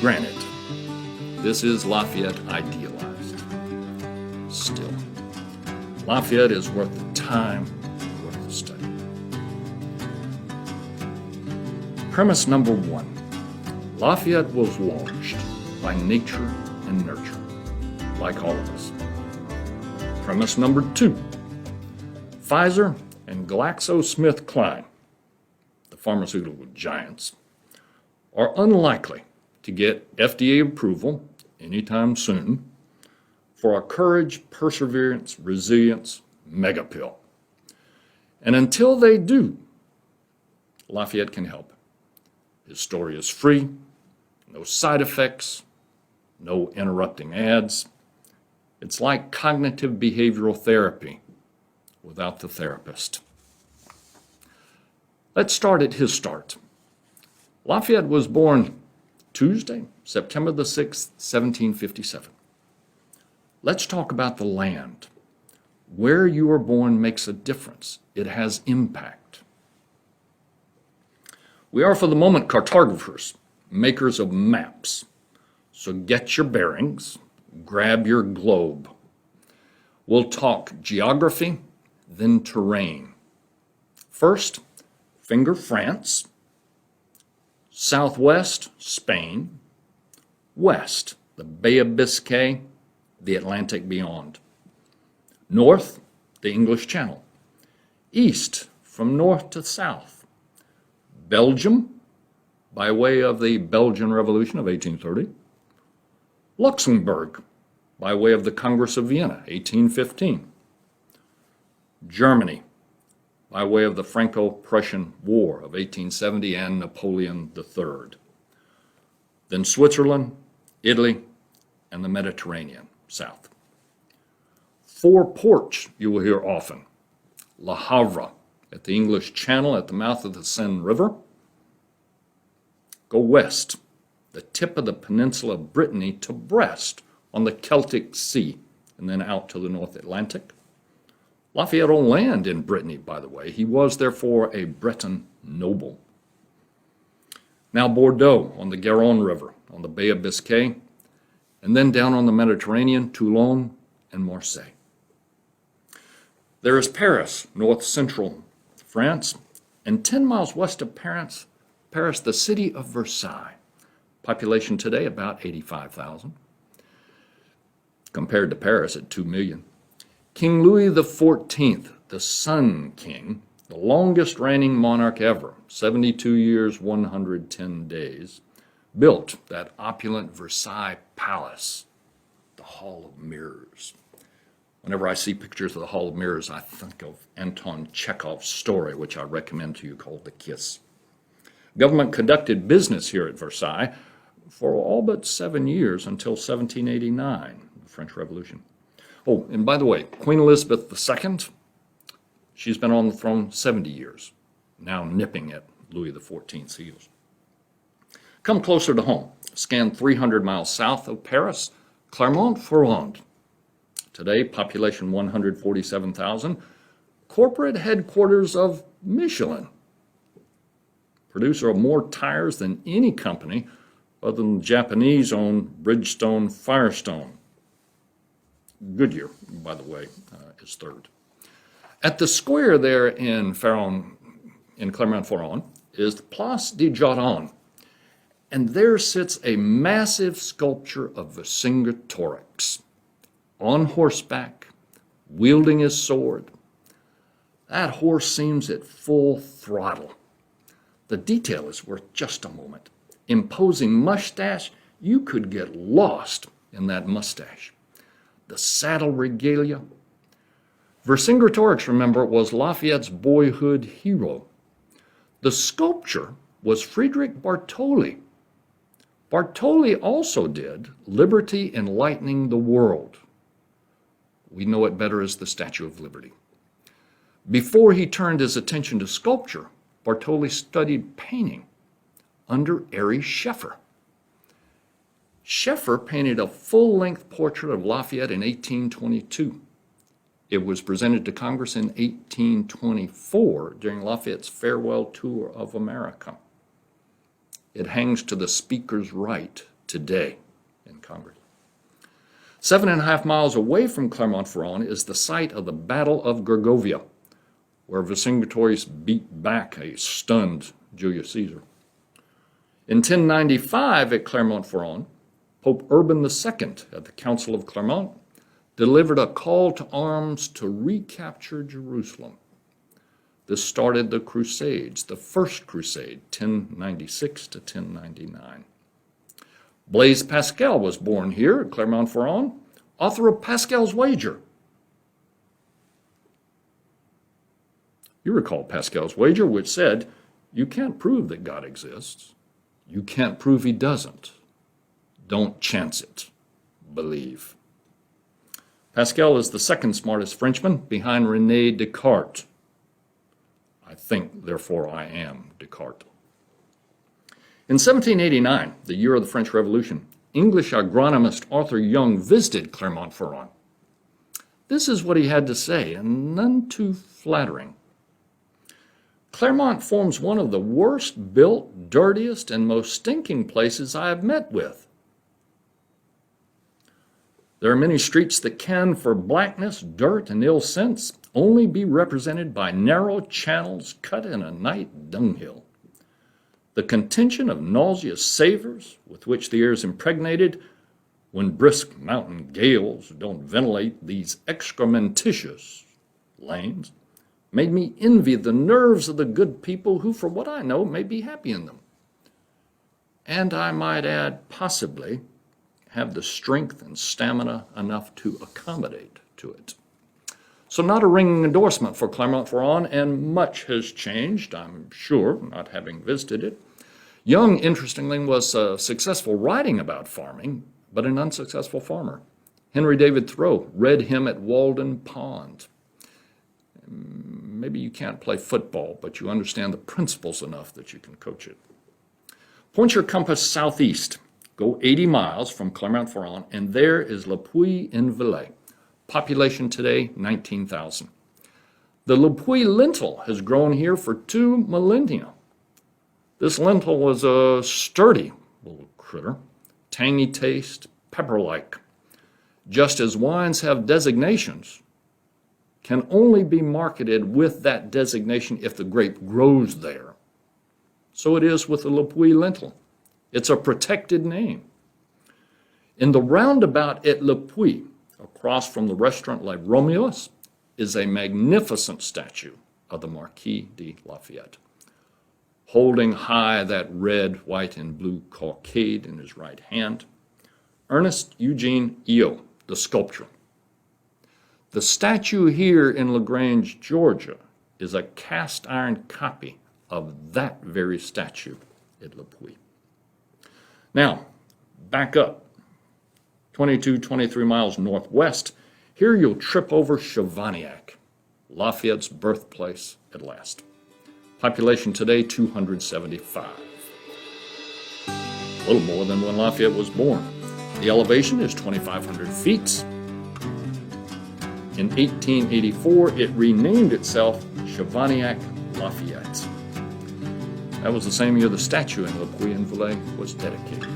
Granted, this is Lafayette idealized. Still, Lafayette is worth the time, worth the study. Premise number one, Lafayette was launched by nature and nurture, like all of us. Premise number two, Pfizer and GlaxoSmithKline, the pharmaceutical giants, are unlikely to get FDA approval anytime soon for a courage, perseverance, resilience mega pill. And until they do, Lafayette can help. His story is free, no side effects, no interrupting ads. It's like cognitive behavioral therapy without the therapist. Let's start at his start. Lafayette was born Tuesday, September the 6th, 1757. Let's talk about the land. Where you are born makes a difference. It has impact. We are, for the moment, cartographers, makers of maps. So get your bearings, grab your globe. We'll talk geography, then terrain. First, finger France. Southwest, Spain. West, the Bay of Biscay, the Atlantic beyond. North, the English Channel. East, from north to south. Belgium, by way of the Belgian Revolution of 1830. Luxembourg, by way of the Congress of Vienna, 1815. Germany, by way of the Franco-Prussian War of 1870 and Napoleon III. Then Switzerland, Italy, and the Mediterranean, south. Four ports you will hear often. Le Havre, at the English Channel at the mouth of the Seine River. Go west, the tip of the peninsula of Brittany to Brest on the Celtic Sea, and then out to the North Atlantic. Lafayette owned land in Brittany, by the way. He was, therefore, a Breton noble. Now Bordeaux on the Garonne River, on the Bay of Biscay, and then down on the Mediterranean, Toulon and Marseille. There is Paris, north-central France, and 10 miles west of Paris, the city of Versailles. Population today, about 85,000, compared to Paris at 2 million. King Louis XIV, the Sun King, the longest reigning monarch ever, 72 years, 110 days, built that opulent Versailles palace, the Hall of Mirrors. Whenever I see pictures of the Hall of Mirrors, I think of Anton Chekhov's story, which I recommend to you, called The Kiss. Government conducted business here at Versailles for all but 7 years until 1789, the French Revolution. Oh, and by the way, Queen Elizabeth II, she's been on the throne 70 years, now nipping at Louis XIV's heels. Come closer to home. Scan 300 miles south of Paris, Clermont-Ferrand. Today, population 147,000, corporate headquarters of Michelin, producer of more tires than any company other than the Japanese-owned Bridgestone Firestone. Goodyear, by the way, is third. At the square there in Clermont-Ferrand is the Place de Jardin, and there sits a massive sculpture of Vercingetorix, on horseback, wielding his sword. That horse seems at full throttle. The detail is worth just a moment. Imposing mustache, you could get lost in that mustache. The saddle regalia. Vercingetorix, remember, was Lafayette's boyhood hero. The sculpture was Friedrich Bartoli. Bartoli also did Liberty Enlightening the World. We know it better as the Statue of Liberty. Before he turned his attention to sculpture, Bartoli studied painting under Ary Scheffer. Scheffer painted a full-length portrait of Lafayette in 1822. It was presented to Congress in 1824 during Lafayette's farewell tour of America. It hangs to the speaker's right today in Congress. 7.5 miles away from Clermont-Ferrand is the site of the Battle of Gergovia, where Vercingetorix beat back a stunned Julius Caesar. In 1095 at Clermont-Ferrand, Pope Urban II at the Council of Clermont delivered a call to arms to recapture Jerusalem. This started the Crusades, the First Crusade, 1096 to 1099. Blaise Pascal was born here at Clermont-Ferrand, author of Pascal's Wager. You recall Pascal's Wager, which said, you can't prove that God exists. You can't prove he doesn't. Don't chance it. Believe. Pascal is the second smartest Frenchman behind René Descartes. I think, therefore I am Descartes. In 1789, the year of the French Revolution, English agronomist Arthur Young visited Clermont-Ferrand. This is what he had to say, and none too flattering. Clermont forms one of the worst built, dirtiest, and most stinking places I have met with. There are many streets that can, for blackness, dirt, and ill sense, only be represented by narrow channels cut in a night dunghill. The contention of nauseous savors with which the air is impregnated when brisk mountain gales don't ventilate these excrementitious lanes made me envy the nerves of the good people who, for what I know, may be happy in them. And I might add, possibly, have the strength and stamina enough to accommodate to it. So not a ringing endorsement for Clermont-Ferrand, and much has changed, I'm sure, not having visited it. Young, interestingly, was successful writing about farming, but an unsuccessful farmer. Henry David Thoreau read him at Walden Pond. Maybe you can't play football, but you understand the principles enough that you can coach it. Point your compass southeast. Go 80 miles from Clermont-Ferrand, and there is Le Puy-en-Velay. Population today, 19,000. The Le Puy lentil has grown here for 2 millennia. This lentil was a sturdy little critter, tangy taste, pepper-like. Just as wines have designations, can only be marketed with that designation if the grape grows there. So it is with the Le Puy lentil. It's a protected name. In the roundabout at Le Puy, across from the restaurant La Romulus, is a magnificent statue of the Marquis de Lafayette, holding high that red, white, and blue cockade in his right hand. Ernest Eugene Eo, the sculptor. The statue here in LaGrange, Georgia, is a cast iron copy of that very statue at Le Puy. Now, back up 23 miles northwest. Here you'll trip over Chavagnac, Lafayette's birthplace at last. Population today, 275. A little more than when Lafayette was born. The elevation is 2,500 feet. In 1884, it renamed itself Chavagnac-Lafayette. That was the same year the statue in Le Puy-en-Velay was dedicated.